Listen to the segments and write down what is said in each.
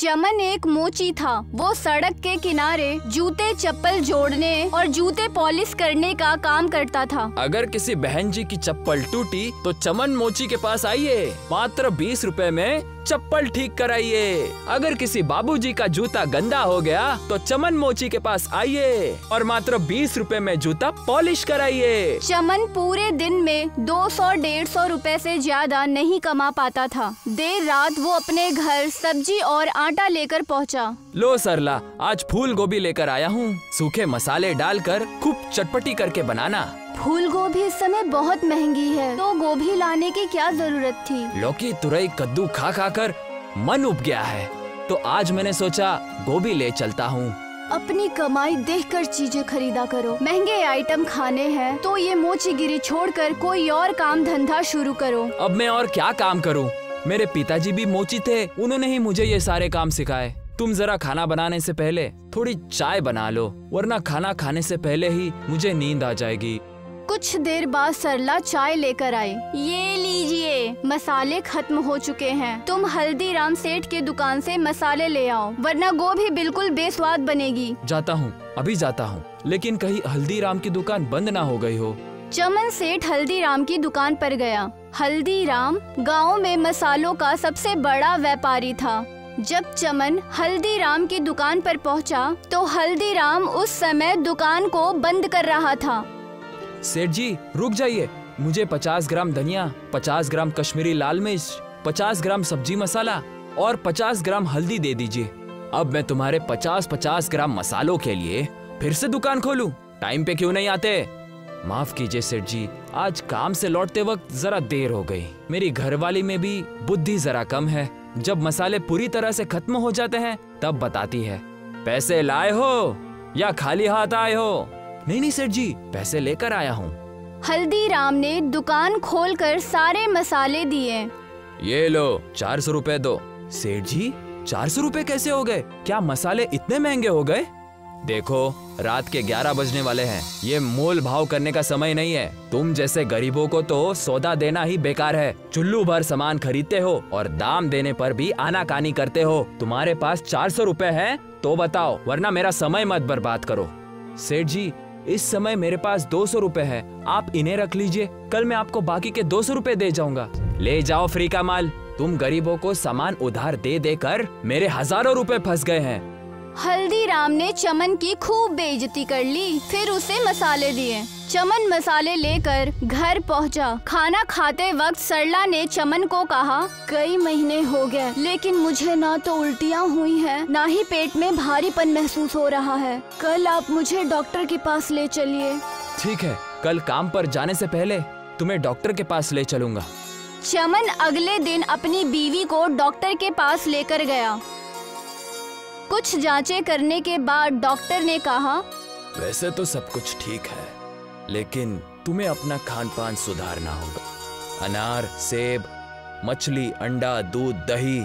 चमन एक मोची था। वो सड़क के किनारे जूते चप्पल जोड़ने और जूते पॉलिश करने का काम करता था। अगर किसी बहन जी की चप्पल टूटी तो चमन मोची के पास आइए, मात्र 20 रुपए में चप्पल ठीक कराइए। अगर किसी बाबूजी का जूता गंदा हो गया तो चमन मोची के पास आइए और मात्र 20 रुपए में जूता पॉलिश कराइए। चमन पूरे दिन में 200-150 रुपए से ज्यादा नहीं कमा पाता था। देर रात वो अपने घर सब्जी और आटा लेकर पहुंचा। लो सरला, आज फूल गोभी लेकर आया हूँ। सूखे मसाले डालकर खूब चटपटी करके बनाना। फूल गोभी इस समय बहुत महंगी है, तो गोभी लाने की क्या जरूरत थी। लौकी तुरई कद्दू खा खा कर मन उब गया है, तो आज मैंने सोचा गोभी ले चलता हूँ। अपनी कमाई देखकर चीजें खरीदा करो। महंगे आइटम खाने हैं तो ये मोचीगिरी छोड़कर कोई और काम धंधा शुरू करो। अब मैं और क्या काम करूँ? मेरे पिताजी भी मोची थे, उन्होंने ही मुझे ये सारे काम सिखाए। तुम जरा खाना बनाने से पहले थोड़ी चाय बना लो, वरना खाना खाने से पहले ही मुझे नींद आ जाएगी। कुछ देर बाद सरला चाय लेकर आई। ये लीजिए, मसाले खत्म हो चुके हैं। तुम हल्दीराम सेठ के दुकान से मसाले ले आओ, वरना गोभी बिल्कुल बेस्वाद बनेगी। जाता हूँ, अभी जाता हूँ, लेकिन कहीं हल्दीराम की दुकान बंद ना हो गई हो। चमन सेठ हल्दीराम की दुकान पर गया। हल्दीराम गाँव में मसालों का सबसे बड़ा व्यापारी था। जब चमन हल्दीराम की दुकान पर पहुंचा, तो हल्दीराम उस समय दुकान को बंद कर रहा था। सेठ जी रुक जाइए, मुझे 50 ग्राम धनिया, 50 ग्राम कश्मीरी लाल मिर्च, 50 ग्राम सब्जी मसाला और 50 ग्राम हल्दी दे दीजिए। अब मैं तुम्हारे 50-50 ग्राम मसालों के लिए फिर से दुकान खोलूं? टाइम पे क्यों नहीं आते? माफ कीजिए सेठ जी, आज काम से लौटते वक्त जरा देर हो गई। मेरी घरवाली में भी बुद्धि जरा कम है। जब मसाले पूरी तरह से खत्म हो जाते हैं तब बताती है। पैसे लाए हो या खाली हाथ आए हो? नहीं सेठ जी, पैसे लेकर आया हूँ। हल्दीराम ने दुकान खोलकर सारे मसाले दिए। ये लो 400 रुपए दो। सेठ जी 400 रुपए कैसे हो गए? क्या मसाले इतने महंगे हो गए? देखो रात के 11 बजने वाले हैं, ये मोल भाव करने का समय नहीं है। तुम जैसे गरीबों को तो सौदा देना ही बेकार है। चुल्लू भर सामान खरीदते हो और दाम देने पर भी आनाकानी करते हो। तुम्हारे पास 400 रुपए है तो बताओ, वरना मेरा समय मत बर्बाद करो। सेठ जी इस समय मेरे पास 200 रुपए है, आप इन्हें रख लीजिए, कल मैं आपको बाकी के 200 रुपए दे जाऊंगा। ले जाओ फ्री का माल। तुम गरीबों को सामान उधार दे देकर मेरे हजारों रुपए फंस गए हैं। हल्दीराम ने चमन की खूब बेइज्जती कर ली, फिर उसे मसाले दिए। चमन मसाले लेकर घर पहुंचा। खाना खाते वक्त सरला ने चमन को कहा, कई महीने हो गए लेकिन मुझे ना तो उल्टियाँ हुई हैं, ना ही पेट में भारीपन महसूस हो रहा है। कल आप मुझे डॉक्टर के पास ले चलिए। ठीक है, कल काम पर जाने से पहले तुम्हें डॉक्टर के पास ले चलूंगा। चमन अगले दिन अपनी बीवी को डॉक्टर के पास लेकर गया। कुछ जांचें करने के बाद डॉक्टर ने कहा, वैसे तो सब कुछ ठीक है, लेकिन तुम्हें अपना खान पान सुधारना होगा। अनार, सेब, मछली, अंडा, दूध, दही,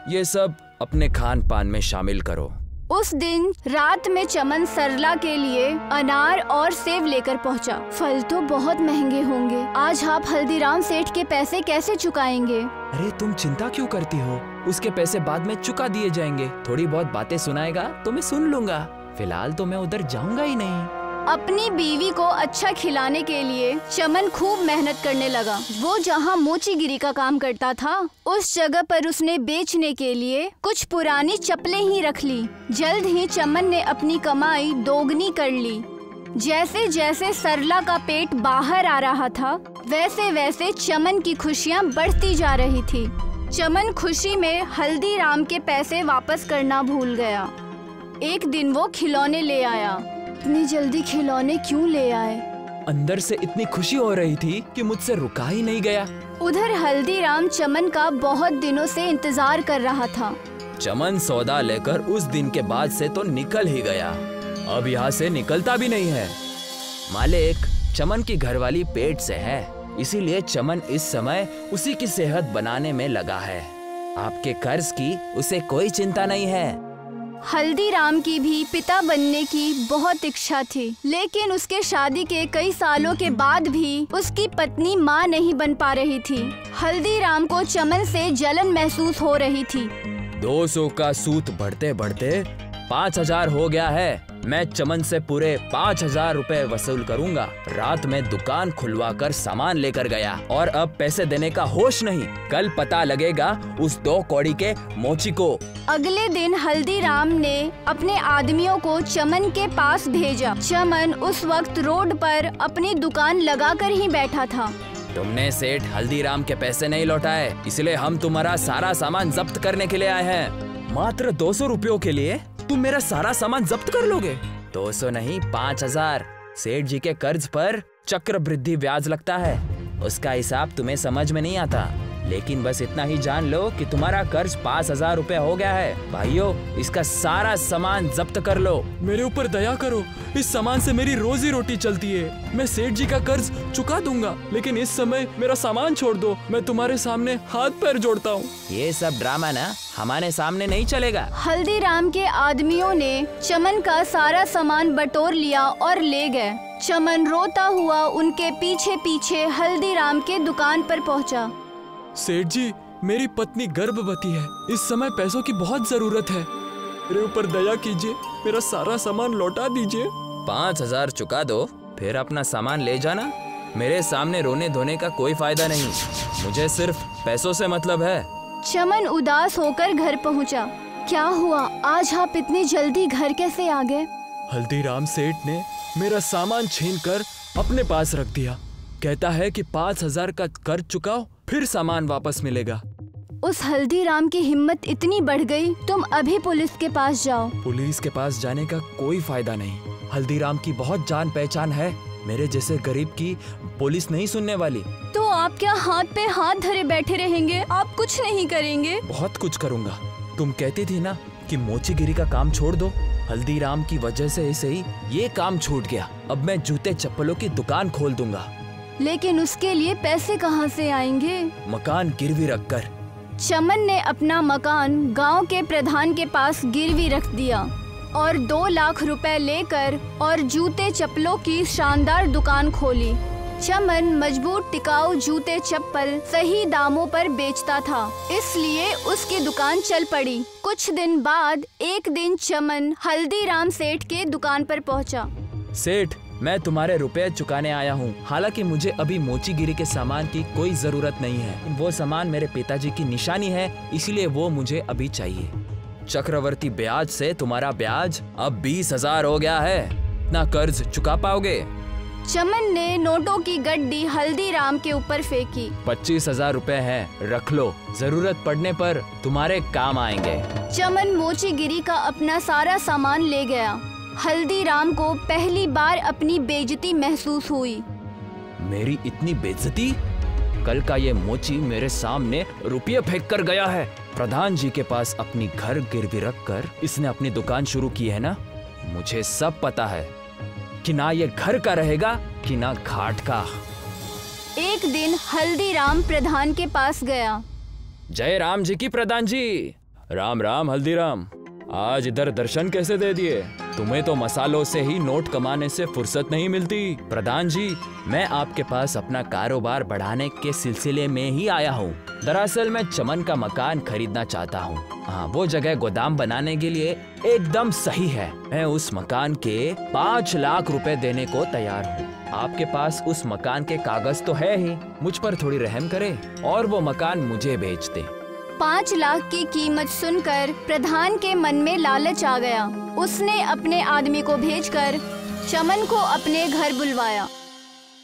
ये सब अपने खान पान में शामिल करो। उस दिन रात में चमन सरला के लिए अनार और सेब लेकर पहुंचा। फल तो बहुत महंगे होंगे, आज आप हल्दीराम सेठ के पैसे कैसे चुकाएंगे? अरे तुम चिंता क्यों करती हो, उसके पैसे बाद में चुका दिए जाएंगे। थोड़ी बहुत बातें सुनाएगा तो मैं सुन लूंगा, फिलहाल तो मैं उधर जाऊंगा ही नहीं। अपनी बीवी को अच्छा खिलाने के लिए चमन खूब मेहनत करने लगा। वो जहाँ मोचीगिरी का काम करता था, उस जगह पर उसने बेचने के लिए कुछ पुरानी चप्पलें ही रख ली। जल्द ही चमन ने अपनी कमाई दोगुनी कर ली। जैसे जैसे सरला का पेट बाहर आ रहा था, वैसे वैसे चमन की खुशियाँ बढ़ती जा रही थी। चमन खुशी में हल्दीराम के पैसे वापस करना भूल गया। एक दिन वो खिलौने ले आया। इतनी जल्दी खिलौने क्यों ले आए? अंदर से इतनी खुशी हो रही थी कि मुझसे रुका ही नहीं गया। उधर हल्दीराम चमन का बहुत दिनों से इंतजार कर रहा था। चमन सौदा लेकर उस दिन के बाद से तो निकल ही गया, अब यहाँ से निकलता भी नहीं है। मालिक, चमन की घरवाली पेट से है, इसीलिए चमन इस समय उसी की सेहत बनाने में लगा है। आपके कर्ज की उसे कोई चिंता नहीं है। हल्दीराम की भी पिता बनने की बहुत इच्छा थी, लेकिन उसके शादी के कई सालों के बाद भी उसकी पत्नी माँ नहीं बन पा रही थी। हल्दीराम को चमन से जलन महसूस हो रही थी। 200 का सूत बढ़ते बढ़ते 5000 हो गया है। मैं चमन से पूरे 5000 रुपए वसूल करूंगा। रात में दुकान खुलवा कर सामान लेकर गया और अब पैसे देने का होश नहीं। कल पता लगेगा उस 2 कौड़ी के मोची को। अगले दिन हल्दीराम ने अपने आदमियों को चमन के पास भेजा। चमन उस वक्त रोड पर अपनी दुकान लगाकर ही बैठा था। तुमने सेठ हल्दीराम के पैसे नहीं लौटाए, इसलिए हम तुम्हारा सारा सामान जब्त करने के लिए आए हैं। मात्र 200 रुपयों के लिए तुम मेरा सारा सामान जब्त कर लोगे? 200 नहीं 5000। सेठ जी के कर्ज पर चक्रवृद्धि ब्याज लगता है, उसका हिसाब तुम्हें समझ में नहीं आता। लेकिन बस इतना ही जान लो कि तुम्हारा कर्ज 5000 रुपए हो गया है। भाइयों, इसका सारा सामान जब्त कर लो। मेरे ऊपर दया करो, इस सामान से मेरी रोजी रोटी चलती है। मैं सेठ जी का कर्ज चुका दूंगा, लेकिन इस समय मेरा सामान छोड़ दो। मैं तुम्हारे सामने हाथ पैर जोड़ता हूँ। ये सब ड्रामा ना हमारे सामने नहीं चलेगा। हल्दीराम के आदमियों ने चमन का सारा सामान बटोर लिया और ले गए। चमन रोता हुआ उनके पीछे पीछे हल्दीराम के दुकान पर पहुँचा। सेठ जी, मेरी पत्नी गर्भवती है, इस समय पैसों की बहुत जरूरत है। मेरे ऊपर दया कीजिए, मेरा सारा सामान लौटा दीजिए। 5000 चुका दो, फिर अपना सामान ले जाना। मेरे सामने रोने धोने का कोई फायदा नहीं, मुझे सिर्फ पैसों से मतलब है। चमन उदास होकर घर पहुंचा। क्या हुआ, आज आप इतनी जल्दी घर कैसे आ गए? हल्दीराम सेठ ने मेरा सामान छीनकर अपने पास रख दिया। कहता है कि 5000 का कर्ज चुकाओ, फिर सामान वापस मिलेगा। उस हल्दीराम की हिम्मत इतनी बढ़ गई, तुम अभी पुलिस के पास जाओ। पुलिस के पास जाने का कोई फायदा नहीं। हल्दीराम की बहुत जान पहचान है, मेरे जैसे गरीब की पुलिस नहीं सुनने वाली। तो आप क्या हाथ पे हाथ धरे बैठे रहेंगे? आप कुछ नहीं करेंगे? बहुत कुछ करूँगा। तुम कहती थी ना कि मोचीगिरी का काम छोड़ दो। हल्दीराम की वजह से ही ये काम छूट गया। अब मैं जूते चप्पलों की दुकान खोल दूंगा। लेकिन उसके लिए पैसे कहाँ से आएंगे? मकान गिरवी रखकर। चमन ने अपना मकान गांव के प्रधान के पास गिरवी रख दिया और 2 लाख रुपए लेकर और जूते चप्पलों की शानदार दुकान खोली। चमन मजबूत टिकाऊ जूते चप्पल सही दामों पर बेचता था, इसलिए उसकी दुकान चल पड़ी। कुछ दिन बाद एक दिन चमन हल्दीराम सेठ के दुकान पर पहुंचा। सेठ, मैं तुम्हारे रुपए चुकाने आया हूँ। हालांकि मुझे अभी मोचीगिरी के सामान की कोई जरूरत नहीं है। वो सामान मेरे पिताजी की निशानी है, इसलिए वो मुझे अभी चाहिए। चक्रवर्ती ब्याज से तुम्हारा ब्याज अब 20,000 हो गया है। इतना कर्ज चुका पाओगे? चमन ने नोटों की गड्डी हल्दीराम के ऊपर फेंकी। 25,000 रुपए है, रख लो, जरूरत पड़ने पर तुम्हारे काम आएंगे। चमन मोचीगिरी का अपना सारा सामान ले गया। हल्दीराम को पहली बार अपनी बेइज्जती महसूस हुई। मेरी इतनी बेइज्जती? कल का ये मोची मेरे सामने रुपये फेंक कर गया है। प्रधान जी के पास अपनी घर गिरवी रख कर इसने अपनी दुकान शुरू की है ना। मुझे सब पता है कि ना ये घर का रहेगा कि ना घाट का। एक दिन हल्दीराम प्रधान के पास गया। जय राम जी की प्रधान जी। राम राम हल्दीराम, आज इधर दर्शन कैसे दे दिए? तुम्हें तो मसालों से ही नोट कमाने से फुर्सत नहीं मिलती। प्रधान जी, मैं आपके पास अपना कारोबार बढ़ाने के सिलसिले में ही आया हूँ। दरअसल मैं चमन का मकान खरीदना चाहता हूँ। हाँ, वो जगह गोदाम बनाने के लिए एकदम सही है। मैं उस मकान के 5 लाख रुपए देने को तैयार हूँ। आपके पास उस मकान के कागज तो है ही, मुझ पर थोड़ी रहम करे और वो मकान मुझे बेच दे। 5 लाख की कीमत सुनकर प्रधान के मन में लालच आ गया। उसने अपने आदमी को भेजकर चमन को अपने घर बुलवाया।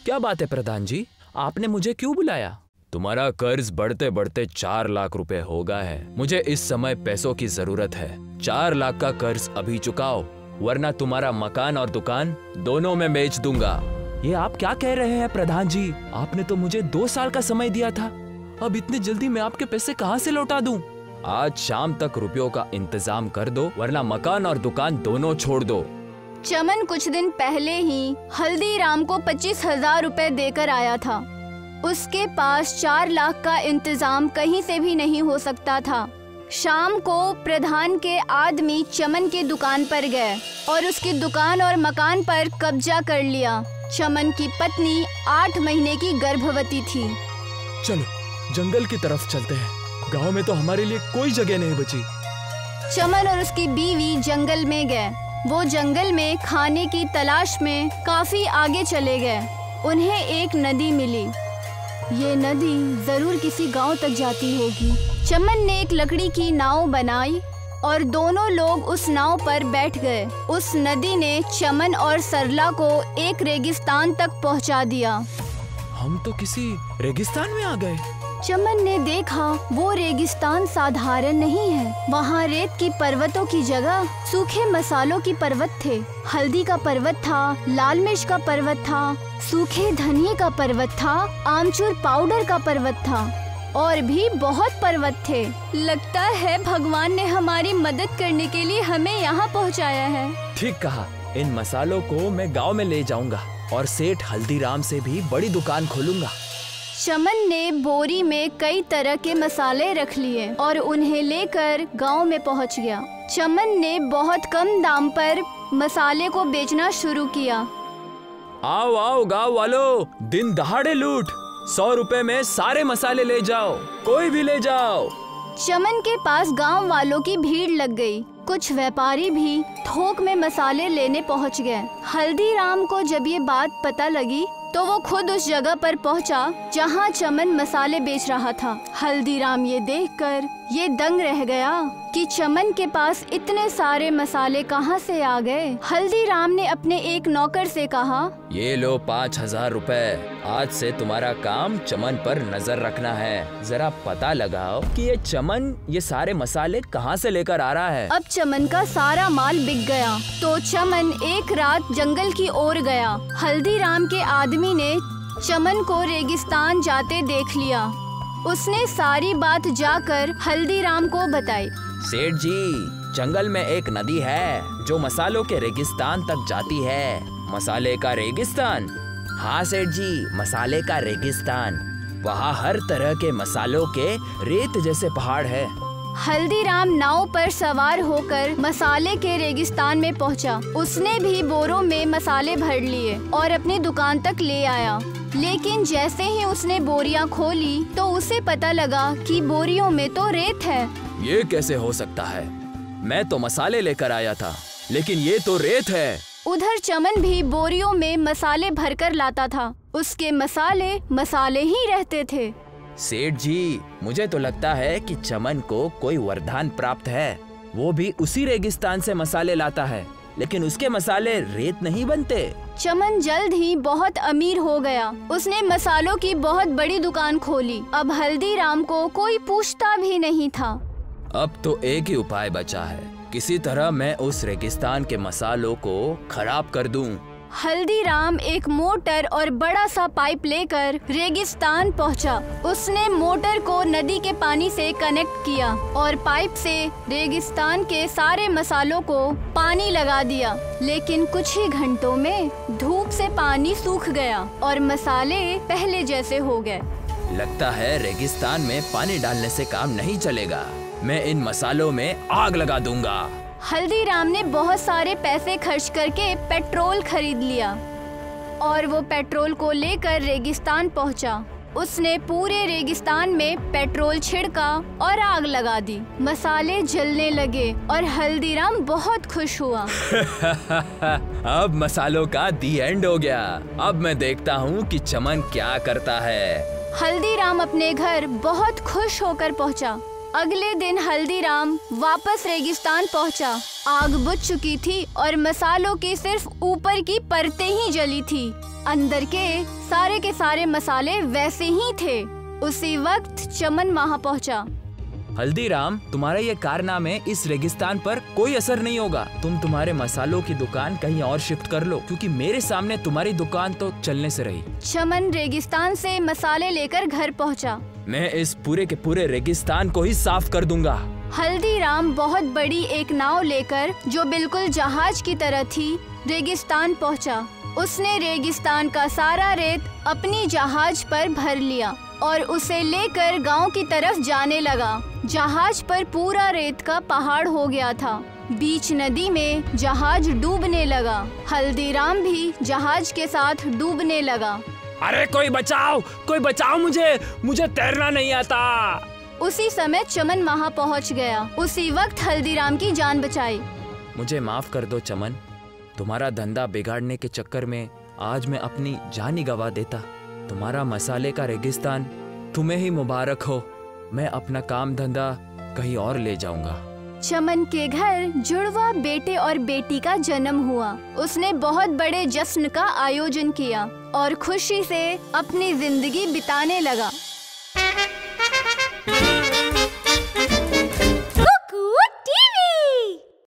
क्या बात है प्रधान जी, आपने मुझे क्यों बुलाया? तुम्हारा कर्ज बढ़ते बढ़ते 4 लाख रुपए हो गया है। मुझे इस समय पैसों की जरूरत है। 4 लाख का कर्ज अभी चुकाओ, वरना तुम्हारा मकान और दुकान दोनों में बेच दूंगा। ये आप क्या कह रहे हैं प्रधान जी? आपने तो मुझे 2 साल का समय दिया था। अब इतनी जल्दी मैं आपके पैसे कहाँ से लौटा दूं? आज शाम तक रुपयों का इंतजाम कर दो, वरना मकान और दुकान दोनों छोड़ दो। चमन कुछ दिन पहले ही हल्दीराम को 25,000 रुपए देकर आया था। उसके पास 4 लाख का इंतजाम कहीं से भी नहीं हो सकता था। शाम को प्रधान के आदमी चमन की दुकान पर गए और उसकी दुकान और मकान पर कब्जा कर लिया। चमन की पत्नी 8 महीने की गर्भवती थी। चलो जंगल की तरफ चलते हैं। गांव में तो हमारे लिए कोई जगह नहीं बची। चमन और उसकी बीवी जंगल में गए। वो जंगल में खाने की तलाश में काफी आगे चले गए। उन्हें एक नदी मिली। ये नदी जरूर किसी गांव तक जाती होगी। चमन ने एक लकड़ी की नाव बनाई और दोनों लोग उस नाव पर बैठ गए। उस नदी ने चमन और सरला को एक रेगिस्तान तक पहुंचा दिया। हम तो किसी रेगिस्तान में आ गए। चमन ने देखा वो रेगिस्तान साधारण नहीं है। वहाँ रेत की पर्वतों की जगह सूखे मसालों की पर्वत थे। हल्दी का पर्वत था, लाल मिर्च का पर्वत था, सूखे धनिये का पर्वत था, आमचूर पाउडर का पर्वत था और भी बहुत पर्वत थे। लगता है भगवान ने हमारी मदद करने के लिए हमें यहाँ पहुँचाया है। ठीक कहा। इन मसालों को मैं गांव में ले जाऊंगा और सेठ हल्दीराम से भी बड़ी दुकान खोलूंगा। चमन ने बोरी में कई तरह के मसाले रख लिए और उन्हें लेकर गांव में पहुंच गया। चमन ने बहुत कम दाम पर मसाले को बेचना शुरू किया। आओ आओ गांव वालों, दिन दहाड़े लूट। 100 रुपए में सारे मसाले ले जाओ, कोई भी ले जाओ। चमन के पास गांव वालों की भीड़ लग गई। कुछ व्यापारी भी थोक में मसाले लेने पहुंच गए। हल्दीराम को जब ये बात पता लगी तो वो खुद उस जगह पर पहुंचा जहां चमन मसाले बेच रहा था। हल्दीराम ये देखकर ये दंग रह गया कि चमन के पास इतने सारे मसाले कहां से आ गए। हल्दीराम ने अपने एक नौकर से कहा, ये लो 5000 रुपए। आज से तुम्हारा काम चमन पर नजर रखना है। जरा पता लगाओ कि ये चमन ये सारे मसाले कहां से लेकर आ रहा है। अब चमन का सारा माल बिक गया तो चमन एक रात जंगल की ओर गया। हल्दीराम के आदमी ने चमन को रेगिस्तान जाते देख लिया। उसने सारी बात जाकर हल्दीराम को बताई। सेठ जी, जंगल में एक नदी है जो मसालों के रेगिस्तान तक जाती है। मसाले का रेगिस्तान? हाँ सेठ जी, मसाले का रेगिस्तान। वहाँ हर तरह के मसालों के रेत जैसे पहाड़ है। हल्दीराम नाव पर सवार होकर मसाले के रेगिस्तान में पहुंचा। उसने भी बोरों में मसाले भर लिए और अपनी दुकान तक ले आया। लेकिन जैसे ही उसने बोरियां खोली तो उसे पता लगा कि बोरियों में तो रेत है। ये कैसे हो सकता है? मैं तो मसाले लेकर आया था, लेकिन ये तो रेत है। उधर चमन भी बोरियों में मसाले भरकर लाता था। उसके मसाले मसाले ही रहते थे। सेठ जी, मुझे तो लगता है कि चमन को कोई वरदान प्राप्त है। वो भी उसी रेगिस्तान से मसाले लाता है, लेकिन उसके मसाले रेत नहीं बनते। चमन जल्द ही बहुत अमीर हो गया। उसने मसालों की बहुत बड़ी दुकान खोली। अब हल्दीराम को कोई पूछता भी नहीं था। अब तो एक ही उपाय बचा है, किसी तरह मैं उस रेगिस्तान के मसालों को खराब कर दूं। हल्दीराम एक मोटर और बड़ा सा पाइप लेकर रेगिस्तान पहुंचा। उसने मोटर को नदी के पानी से कनेक्ट किया और पाइप से रेगिस्तान के सारे मसालों को पानी लगा दिया। लेकिन कुछ ही घंटों में धूप से पानी सूख गया और मसाले पहले जैसे हो गए। लगता है रेगिस्तान में पानी डालने से काम नहीं चलेगा। मैं इन मसालों में आग लगा दूंगा। हल्दीराम ने बहुत सारे पैसे खर्च करके पेट्रोल खरीद लिया और वो पेट्रोल को लेकर रेगिस्तान पहुंचा। उसने पूरे रेगिस्तान में पेट्रोल छिड़का और आग लगा दी। मसाले जलने लगे और हल्दीराम बहुत खुश हुआ। अब मसालों का दी एंड हो गया। अब मैं देखता हूँ कि चमन क्या करता है। हल्दीराम अपने घर बहुत खुश होकर पहुंचा। अगले दिन हल्दीराम वापस रेगिस्तान पहुंचा। आग बुझ चुकी थी और मसालों की सिर्फ ऊपर की परतें ही जली थी। अंदर के सारे मसाले वैसे ही थे। उसी वक्त चमन वहां पहुंचा। हल्दीराम, तुम्हारा ये कारनामे इस रेगिस्तान पर कोई असर नहीं होगा। तुम तुम्हारे मसालों की दुकान कहीं और शिफ्ट कर लो, क्योंकि मेरे सामने तुम्हारी दुकान तो चलने से रही। चमन रेगिस्तान से मसाले लेकर घर पहुंचा। मैं इस पूरे के पूरे रेगिस्तान को ही साफ कर दूंगा। हल्दीराम बहुत बड़ी एक नाव लेकर, जो बिल्कुल जहाज की तरह थी, रेगिस्तान पहुंचा। उसने रेगिस्तान का सारा रेत अपनी जहाज पर भर लिया और उसे लेकर गांव की तरफ जाने लगा। जहाज पर पूरा रेत का पहाड़ हो गया था। बीच नदी में जहाज डूबने लगा। हल्दीराम भी जहाज के साथ डूबने लगा। अरे कोई बचाओ मुझे तैरना नहीं आता। उसी समय चमन वहाँ पहुँच गया। उसी वक्त हल्दीराम की जान बचाई। मुझे माफ कर दो चमन, तुम्हारा धंधा बिगाड़ने के चक्कर में आज मैं अपनी जान ही गवा देता। तुम्हारा मसाले का रेगिस्तान तुम्हें ही मुबारक हो। मैं अपना काम धंधा कहीं और ले जाऊंगा। चमन के घर जुड़वा बेटे और बेटी का जन्म हुआ। उसने बहुत बड़े जश्न का आयोजन किया और खुशी से अपनी जिंदगी बिताने लगा।